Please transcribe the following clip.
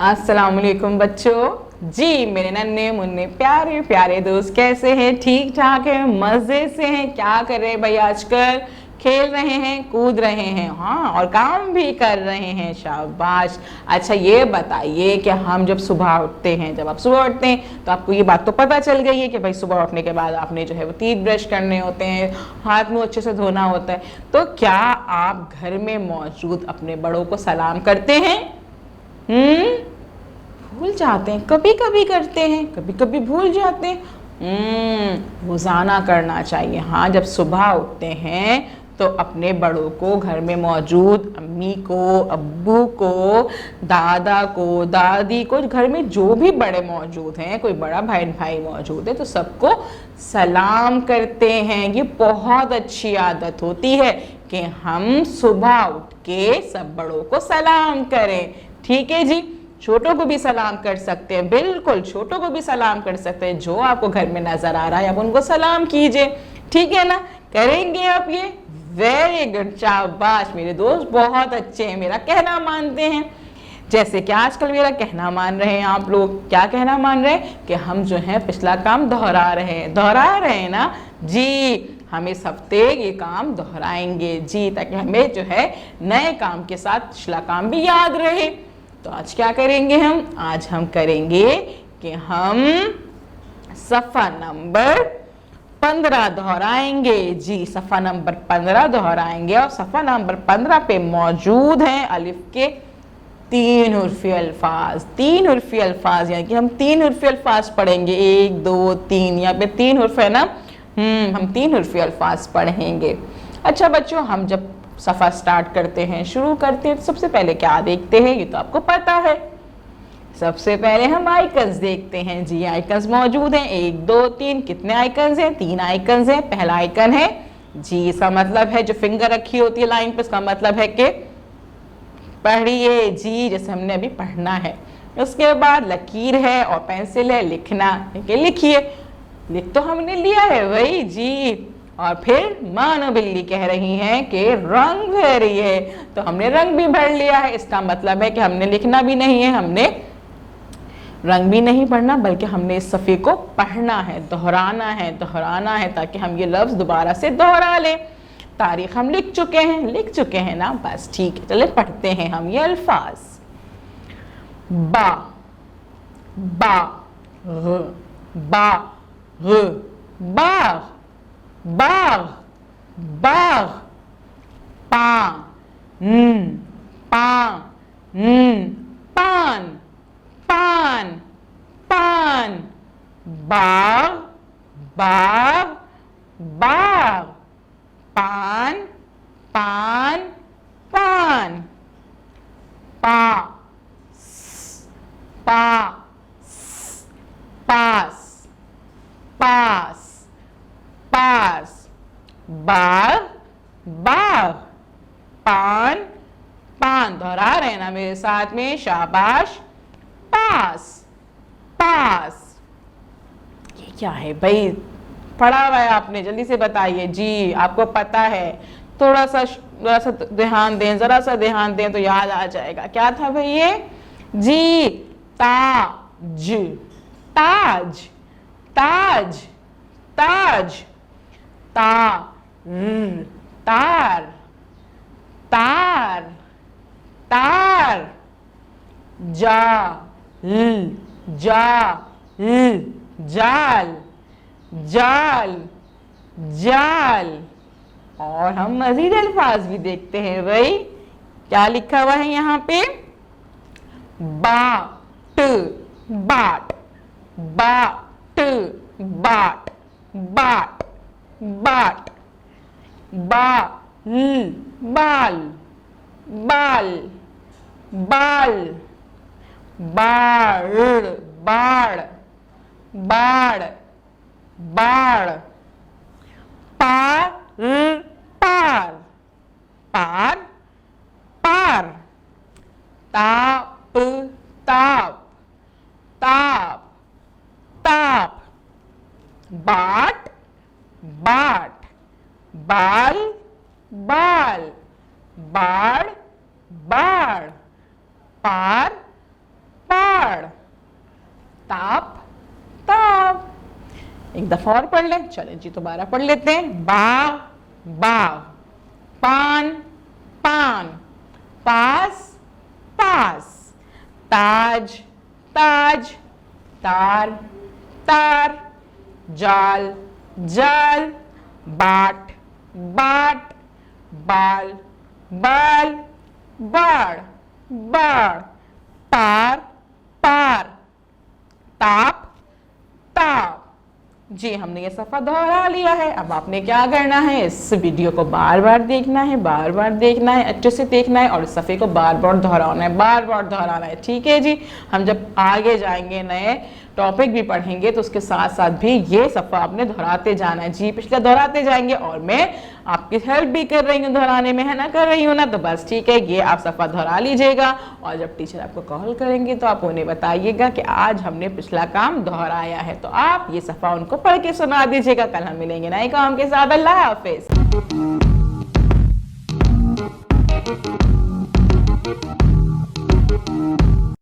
अस्सलाम वालेकुम बच्चों। जी मेरे नन्हे मुन्ने प्यारे प्यारे दोस्त कैसे हैं? ठीक ठाक हैं, मज़े से हैं? क्या कर रहे हैं भाई आजकल? खेल रहे हैं, कूद रहे हैं, हाँ, और काम भी कर रहे हैं, शाबाश। अच्छा ये बताइए कि हम जब सुबह उठते हैं, जब आप सुबह उठते हैं तो आपको ये बात तो पता चल गई है कि भाई सुबह उठने के बाद आपने जो है वो टीथ ब्रश करने होते हैं, हाथ मुंह अच्छे से धोना होता है। तो क्या आप घर में मौजूद अपने बड़ों को सलाम करते हैं? भूल जाते हैं, कभी कभी करते हैं, कभी कभी भूल जाते हैं। रोजाना करना चाहिए। हाँ, जब सुबह उठते हैं तो अपने बड़ों को, घर में मौजूद अम्मी को, अब्बू को, दादा को, दादी को, घर में जो भी बड़े मौजूद हैं, कोई बड़ा भाई मौजूद है तो सबको सलाम करते हैं। ये बहुत अच्छी आदत होती है कि हम सुबह उठ के सब बड़ों को सलाम करें। ठीक है जी। छोटों को भी सलाम कर सकते हैं, बिल्कुल छोटों को भी सलाम कर सकते हैं। जो आपको घर में नजर आ रहा है आप उनको सलाम कीजिए, ठीक है ना? करेंगे आप ये? वेरी गुड, शाबाश मेरे दोस्त, बहुत अच्छे हैं, मेरा कहना मानते हैं। जैसे कि आजकल मेरा कहना मान रहे हैं आप लोग। क्या कहना मान रहे हैं? कि हम जो है पिछला काम दोहरा रहे हैं ना जी। हम इस हफ्ते ये काम दोहराएंगे जी, ताकि हमें जो है नए काम के साथ पिछला काम भी याद रहे। तो आज क्या करेंगे हम? आज हम करेंगे कि हम सफ़ा नंबर 15 दोहराएंगे जी। सफ़ा नंबर 15 दोहराएंगे और सफ़ा नंबर 15 पे मौजूद हैं अलिफ के 3 उर्फ़ी अल्फाज। 3 उर्फ़ी अल्फाज यानी कि हम 3 उर्फ़ी अल्फाज पढ़ेंगे। 1 2 3, यहाँ पे 3 उर्फ़ है ना। हम 3 उर्फ़ी अल्फाज पढ़ेंगे। अच्छा बच्चों, हम जब सफ़ा स्टार्ट करते हैं, शुरू करते हैं, तो सबसे पहले क्या देखते हैं ये तो आपको पता है। सबसे पहले हम आइकन्स देखते हैं जी। आइकन्स मौजूद हैं 1 2 3। कितने आइकन्स हैं? 3 आइकन्स हैं। पहला आइकन है जी, इसका मतलब है जो फिंगर रखी होती है लाइन पे, इसका मतलब है कि पढ़िए जी, जैसे हमने अभी पढ़ना है। उसके बाद लकीर है और पेंसिल है, लिखना है कि लिखिए। लिख तो हमने लिया है वही जी। और फिर मानो बिल्ली कह रही हैं कि रंग भरिए, तो हमने रंग भी भर लिया है। इसका मतलब है कि हमने लिखना भी नहीं है, हमने रंग भी नहीं भरना, बल्कि हमने इस सफ़े को पढ़ना है, दोहराना है, ताकि हम ये लफ्ज़ दोबारा से दोहरा लें। तारीख हम लिख चुके हैं ना, बस ठीक है। चले पढ़ते हैं हम ये अल्फाज। बा, बा, ग, बा, ग, बाग, बाग, बाग, पा, पा, पान, पान, पान, बाग, बाग, बाग, पान, पान, पान, पा, पा, पास, पास, पास, बाग, बाग, पान, पान। दोहरा रहे हैं ना मेरे साथ में? शाबाश। पास, पास। ये क्या है भाई? पढ़ा हुआ है आपने, जल्दी से बताइए जी, आपको पता है। थोड़ा सा ध्यान दें, जरा सा ध्यान दें तो याद आ जाएगा। क्या था भाई ये? जी, ताज, ताज, ताज, ताज, तार, तार, तार, तार, जाल, जाल, जाल, जाल, जाल। और हम मजीद अल्फाज भी देखते हैं भाई। क्या लिखा हुआ है यहाँ पे? बाट, बाट, बाट, बाट, बाट, बाट, बाल, बाल, बाल, बाल, बाड़, बाड़, बाड़, बाड़, पार, पार, पार, पार, ताप, ताप, ताप, ताप, बाट, बाट, बाल, बाल, बाड़, बाड़, पार, पार, एक दफा और पढ़ लें। चलें जी दोबारा पढ़ लेते हैं। बाव बाव, पान पान, पास पास, ताज ताज, तार तार, जाल जाल, बाट बाट, बाल बाल, बाड़ बाड़, पार पार, ताप ताप। जी हमने ये सफ़ा दोहरा लिया है। अब आपने क्या करना है, इस वीडियो को बार बार देखना है, बार बार देखना है, अच्छे से देखना है और इस सफ़े को बार बार दोहराना है, बार बार दोहराना है। ठीक है जी। हम जब आगे जाएंगे नए टॉपिक भी पढ़ेंगे तो उसके साथ साथ भी ये सफ़ा आपने दोहराते जाना है। जी पिछले दोहराते जाएंगे और मैं आपकी हेल्प भी कर रही हूँ दोहराने में, है ना, कर रही हूँ ना। तो बस ठीक है, ये आप सफ़ा दोहरा लीजिएगा और जब टीचर आपको कॉल करेंगे तो आप उन्हें बताइएगा कि आज हमने पिछला काम दोहराया है। तो आप ये सफ़ा उनको पढ़ के सुना दीजिएगा। कल हम मिलेंगे नए काम के साथ। अल्लाह हाफिज।